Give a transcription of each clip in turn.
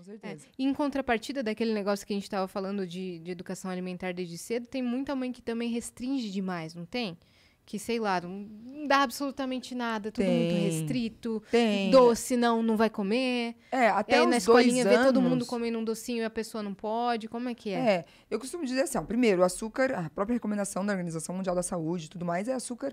Com certeza. E em contrapartida daquele negócio que a gente estava falando de educação alimentar desde cedo, tem muita mãe que também restringe demais, não tem? Que, sei lá, não dá absolutamente nada, tudo muito restrito. Tem. Doce não vai comer. Até aí os na escolinha 2 vê todo anos- mundo comendo um docinho e a pessoa não pode. Como é que é? Eu costumo dizer assim, ó, primeiro, o açúcar, a própria recomendação da Organização Mundial da Saúde e tudo mais, é açúcar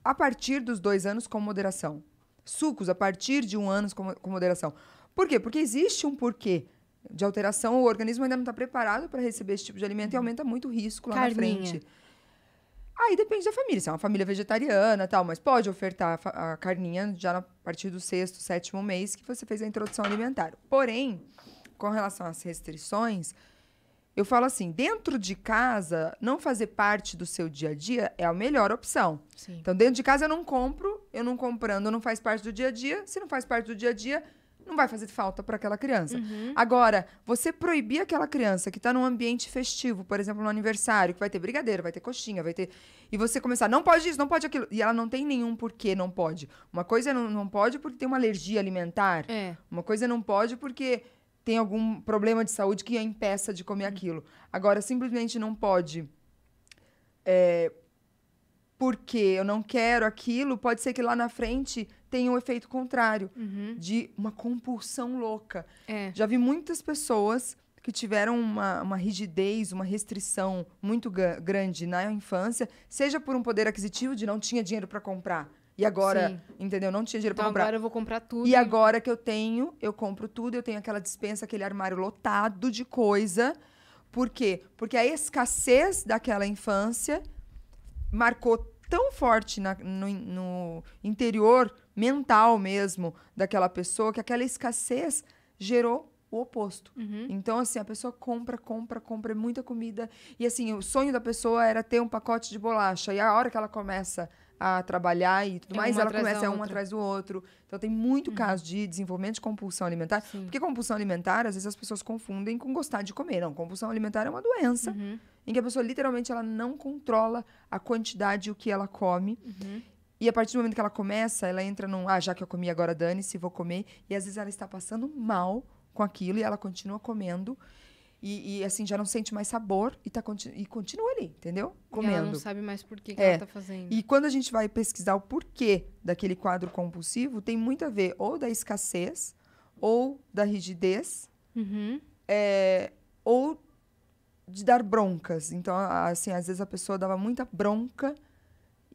a partir dos 2 anos com moderação. Sucos a partir de 1 ano com moderação. Por quê? Porque existe um porquê de alteração, o organismo ainda não está preparado para receber esse tipo de alimento e aumenta muito o risco lá na frente. Aí depende da família, se é uma família vegetariana e tal, mas pode ofertar a carninha já a partir do 6º, 7º mês que você fez a introdução alimentar. Porém, com relação às restrições, eu falo assim, dentro de casa, não fazer parte do seu dia a dia é a melhor opção. Sim. Então, dentro de casa eu não comprando, não faz parte do dia a dia. Se não faz parte do dia a dia, não vai fazer falta para aquela criança. Agora, você proibir aquela criança que está num ambiente festivo, por exemplo, no aniversário, que vai ter brigadeiro, vai ter coxinha, vai ter... E você começar, não pode isso, não pode aquilo. E ela não tem nenhum porquê não pode. Uma coisa não pode porque tem uma alergia alimentar. Uma coisa não pode porque tem algum problema de saúde que a impeça de comer aquilo. Agora, simplesmente não pode... porque eu não quero aquilo, pode ser que lá na frente tenha um efeito contrário, de uma compulsão louca. Já vi muitas pessoas que tiveram uma rigidez, uma restrição muito grande na infância, seja por um poder aquisitivo de não tinha dinheiro para comprar. E agora, entendeu? Não tinha dinheiro para comprar. Agora eu vou comprar tudo. E agora que eu compro tudo, eu tenho aquela despensa, aquele armário lotado de coisa. Por quê? Porque a escassez daquela infância marcou tão forte no interior mental mesmo daquela pessoa que aquela escassez gerou o oposto. Então, assim, a pessoa compra muita comida. E, assim, o sonho da pessoa era ter um pacote de bolacha. E a hora que ela começa a trabalhar e tudo mais, ela começa um atrás do outro. Então, tem muito caso de desenvolvimento de compulsão alimentar. Porque compulsão alimentar, às vezes, as pessoas confundem com gostar de comer. Não, compulsão alimentar é uma doença em que a pessoa, literalmente, ela não controla a quantidade, o que ela come. E a partir do momento que ela começa, ela entra num... já que eu comi, agora dane-se, vou comer. E, às vezes, ela está passando mal com aquilo e ela continua comendo. E assim, já não sente mais sabor e continua ali, entendeu? Comendo. E ela não sabe mais por que ela tá fazendo. E quando a gente vai pesquisar o porquê daquele quadro compulsivo, tem muito a ver ou da escassez, ou da rigidez, ou de dar broncas. Então, assim, às vezes a pessoa dava muita bronca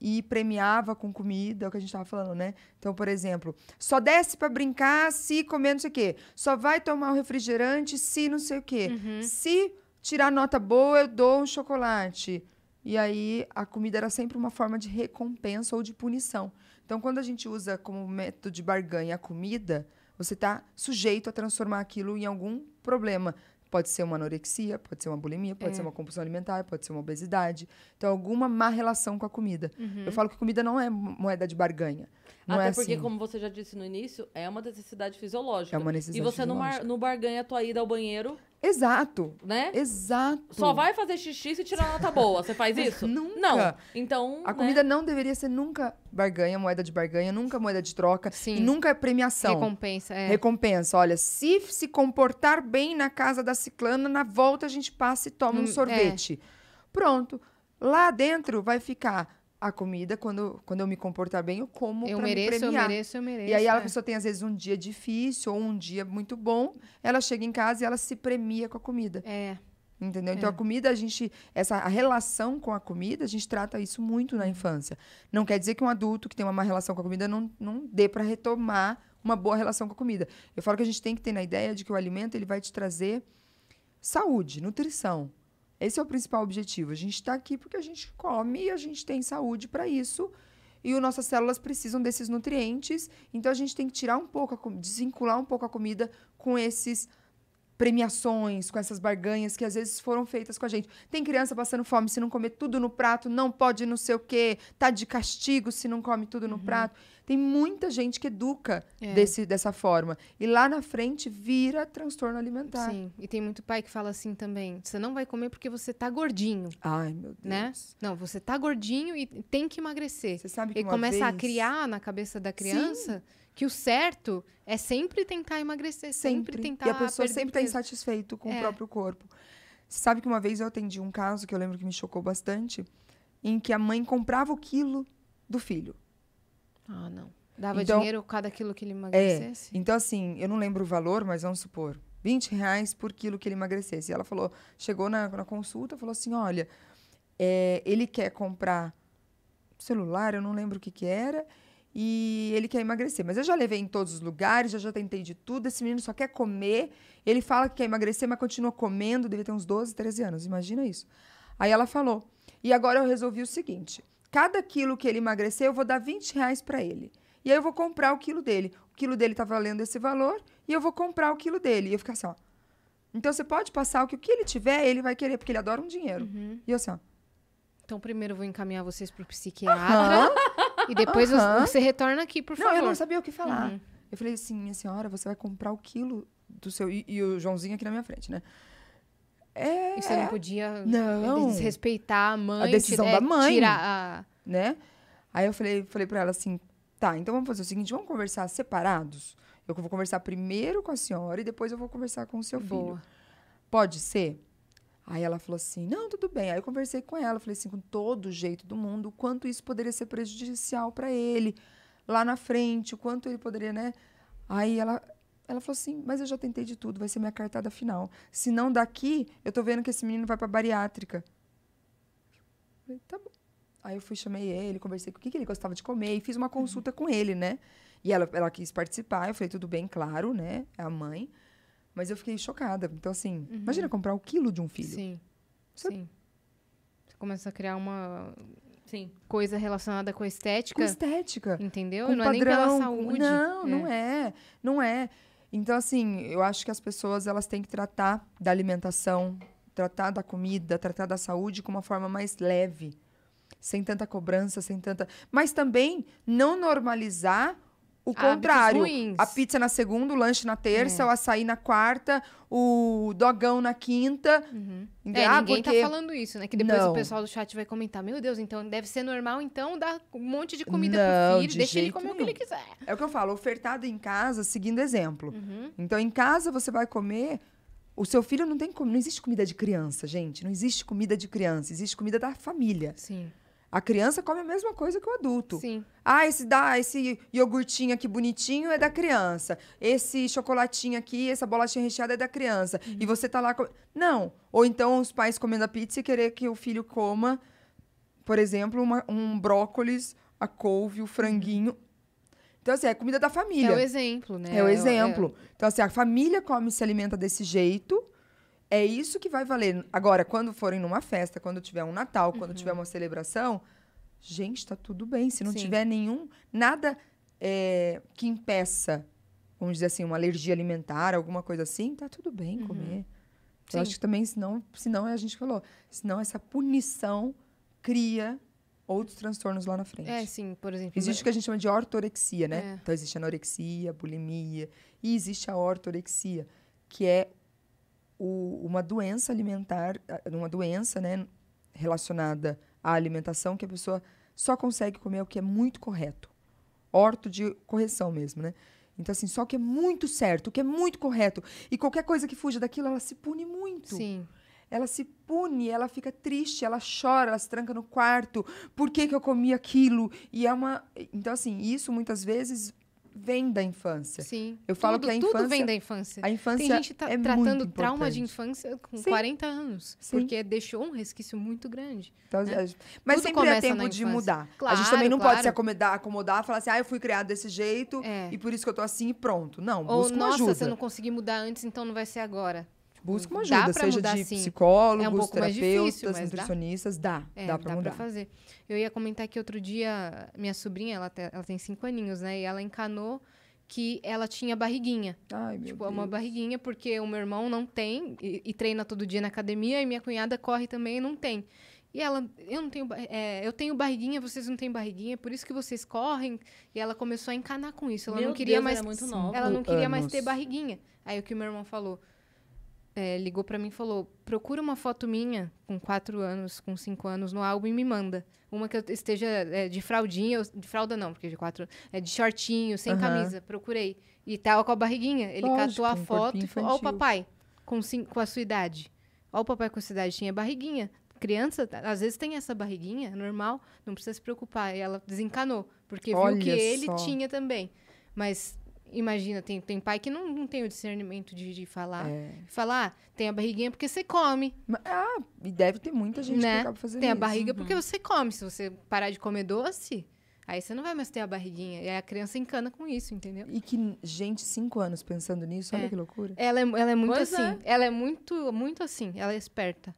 e premiava com comida, é o que a gente estava falando, né? Então, por exemplo, só desce para brincar se comer não sei o quê. Só vai tomar um refrigerante se não sei o quê. Se tirar nota boa, eu dou um chocolate. E aí, a comida era sempre uma forma de recompensa ou de punição. Então, quando a gente usa como método de barganha a comida, você está sujeito a transformar aquilo em algum problema. Pode ser uma anorexia, pode ser uma bulimia, pode ser uma compulsão alimentar, pode ser uma obesidade. Então, alguma má relação com a comida. Eu falo que comida não é moeda de barganha. Não Até é porque, assim. como você já disse no início, é uma necessidade fisiológica. É uma necessidade E você fisiológica. não barganha a tua ida ao banheiro, Exato. né? Exato. Só vai fazer xixi se tirar nota boa. Você faz isso? Nunca. Não. Então, A comida não deveria ser nunca barganha, moeda de barganha, nunca moeda de troca. Sim. E nunca é premiação. Recompensa, Recompensa. Olha, se comportar bem na casa da ciclana, na volta a gente passa e toma um sorvete. Pronto. Lá dentro vai ficar a comida, quando eu me comportar bem, eu como pra me premiar. Eu mereço. E aí a pessoa tem, às vezes, um dia difícil ou um dia muito bom, ela chega em casa e ela se premia com a comida. Entendeu? Então, a comida, a relação com a comida, a gente trata isso muito na infância. Não quer dizer que um adulto que tem uma má relação com a comida não dê para retomar uma boa relação com a comida. Eu falo que a gente tem que ter na ideia de que o alimento ele vai te trazer saúde, nutrição. Esse é o principal objetivo. A gente está aqui porque a gente come e a gente tem saúde para isso. E as nossas células precisam desses nutrientes. Então, a gente tem que tirar um pouco, desvincular um pouco a comida com esses premiações, com essas barganhas que às vezes foram feitas com a gente. Tem criança passando fome, se não comer tudo no prato, não pode não sei o quê, tá de castigo se não come tudo no prato. Tem muita gente que educa dessa forma. E lá na frente vira transtorno alimentar. Sim, e tem muito pai que fala assim também, você não vai comer porque você tá gordinho. Ai, meu Deus. Né? Não, você tá gordinho e tem que emagrecer. Você sabe que E uma começa a vez- criar na cabeça da criança Que o certo é sempre tentar emagrecer, sempre tentar E a pessoa perder sempre está peso. insatisfeito com o É. próprio corpo. Você sabe que uma vez eu atendi um caso que eu lembro que me chocou bastante, em que a mãe comprava o quilo do filho. Ah, não. Dava Então- dinheiro cada quilo que ele emagrecesse? Então, assim, eu não lembro o valor, mas vamos supor, R$ 20 por quilo que ele emagrecesse. E ela falou, chegou na consulta, falou assim, olha, ele quer comprar celular, eu não lembro o que era, e ele quer emagrecer. Mas eu já levei em todos os lugares, já tentei de tudo, esse menino só quer comer, ele fala que quer emagrecer, mas continua comendo, deve ter uns 12, 13 anos, imagina isso. Aí ela falou, e agora eu resolvi o seguinte, cada quilo que ele emagrecer, eu vou dar R$ 20 para ele. E aí eu vou comprar o quilo dele. O quilo dele tá valendo esse valor, e eu vou comprar o quilo dele. E eu ficar assim, ó. Então você pode passar o que ele tiver, ele vai querer, porque ele adora um dinheiro. E eu assim, ó. Então, primeiro eu vou encaminhar vocês pro psiquiatra. E depois você retorna aqui, por favor. Não, eu não sabia o que falar. Uhum. Eu falei assim, minha senhora, você vai comprar o quilo do seu... E o Joãozinho aqui na minha frente, né? E você não podia Não. desrespeitar a mãe. A decisão da mãe. Tirar a... Né? Aí eu falei pra ela assim, tá, então vamos fazer o seguinte, vamos conversar separados? Eu vou conversar primeiro com a senhora e depois eu vou conversar com o seu filho. Boa. Pode ser? Aí ela falou assim, não, tudo bem. Aí eu conversei com ela, falei assim, com todo o jeito do mundo, o quanto isso poderia ser prejudicial para ele lá na frente, o quanto ele poderia, né? Aí ela falou assim, mas eu já tentei de tudo, vai ser minha cartada final. Se não daqui, eu tô vendo que esse menino vai pra bariátrica. Eu falei, tá bom. Aí eu fui, chamei ele, conversei com o que ele gostava de comer e fiz uma consulta com ele, né? E ela quis participar, eu falei, tudo bem, claro, né? É a mãe. Mas eu fiquei chocada. Então, assim, imagina comprar o quilo de um filho. Sim, Você- sim. Você começa a criar uma Sim. coisa relacionada com a estética, Com estética. entendeu? Com Não é nem pela padrão, saúde. Não, não é. Não é. Então, assim, eu acho que as pessoas elas têm que tratar da alimentação, tratar da comida, tratar da saúde com uma forma mais leve. Sem tanta cobrança, sem tanta... Mas também não normalizar o Hábitos contrário. ruins. A pizza na segunda, o lanche na terça, o açaí na quarta, o dogão na quinta. Ninguém tá falando isso, né? Que depois Não. o pessoal do chat vai comentar, meu Deus, então deve ser normal, então, dar um monte de comida Não, pro filho, de deixa ele jeito comer o que nenhum. ele quiser. É o que eu falo, ofertado em casa, seguindo exemplo. Uhum. Então, em casa, você vai comer... O seu filho não tem... Não existe comida de criança, gente. Não existe comida de criança. Existe comida da família. Sim, A criança come a mesma coisa que o adulto. sim. Ah, esse iogurtinho aqui bonitinho é da criança. Esse chocolatinho aqui, essa bolachinha recheada é da criança. E você tá lá... Não. Ou então os pais comendo a pizza e querer que o filho coma, por exemplo, um brócolis, a couve, o franguinho. Então, assim, é comida da família. É o exemplo, né? É o exemplo. Então, assim, a família come e se alimenta desse jeito. É isso que vai valer. Agora, quando forem numa festa, quando tiver um Natal, quando tiver uma celebração, gente, tá tudo bem. Se não Sim. tiver nada que impeça, vamos dizer assim, uma alergia alimentar, alguma coisa assim, tá tudo bem comer. Sim. Eu acho que também, senão a gente falou, senão essa punição cria outros transtornos lá na frente. É, sim, por exemplo. Existe o que a gente chama de ortorexia, né? É. Então, existe a anorexia, a bulimia. E existe a ortorexia, que é uma doença alimentar, uma doença, né, relacionada à alimentação, que a pessoa só consegue comer o que é muito correto. Orto de correção mesmo, né? Então, assim, só o que é muito certo, o que é muito correto. E qualquer coisa que fuja daquilo, ela se pune muito. Sim. Ela se pune, ela fica triste, ela chora, ela se tranca no quarto. Por que eu comi aquilo? E é uma... Então, assim, isso muitas vezes vem da infância. Sim. Eu falo que a infância... Tudo vem da infância. A infância Tem gente é tratando muito trauma de importante. infância com Sim. 40 anos. Sim. Porque deixou um resquício muito grande. Então, né? mas Tudo sempre é começa tempo na de infância. mudar. a Claro, gente também não claro. pode se acomodar e falar assim, eu fui criado desse jeito É. e por isso que eu tô assim e pronto. Não, Ou, busca uma nossa, ajuda. se eu não consegui mudar antes, então não vai ser agora. Busca uma Dá ajuda, pra seja mudar, de sim. psicólogos, É um pouco mais terapeutas, difícil, mas dá. nutricionistas, dá pra mudar. fazer. Eu ia comentar que outro dia, minha sobrinha, ela tem 5 aninhos, né? E ela encanou que ela tinha barriguinha. Ai, meu Tipo, Deus. uma barriguinha, porque o meu irmão não tem e treina todo dia na academia, e minha cunhada corre também e não tem. E ela, eu tenho barriguinha, vocês não têm barriguinha, por isso que vocês correm. E ela começou a encanar com isso. Ela Meu não queria Deus, mais, ela é muito nova. ela não queria mais Anos. ter barriguinha. Aí o que o meu irmão falou, ligou pra mim e falou, procura uma foto minha com 4 anos, com 5 anos no álbum e me manda. Uma que eu esteja de fraldinha, de fralda não, porque de 4 anos, de shortinho, sem Aham. camisa. Procurei. E tava com a barriguinha. Ele Lógico, catou a um foto corpinho e falou, ó o infantil. papai, com a sua idade. Ó o papai com a sua idade, tinha barriguinha. Criança, às vezes tem essa barriguinha, é normal, não precisa se preocupar. E ela desencanou, porque viu que Olha ele só. tinha também. Mas imagina, tem pai que não tem o discernimento de falar. É. Falar, tem a barriguinha porque você come, E deve ter muita gente que né? acaba fazendo Tem a isso. barriga porque você come. Se você parar de comer doce, aí você não vai mais ter a barriguinha. E aí a criança encana com isso, entendeu? E que, gente, 5 anos pensando nisso, olha que loucura. Ela é muito Pois assim. é. Ela é muito, muito assim. Ela é esperta.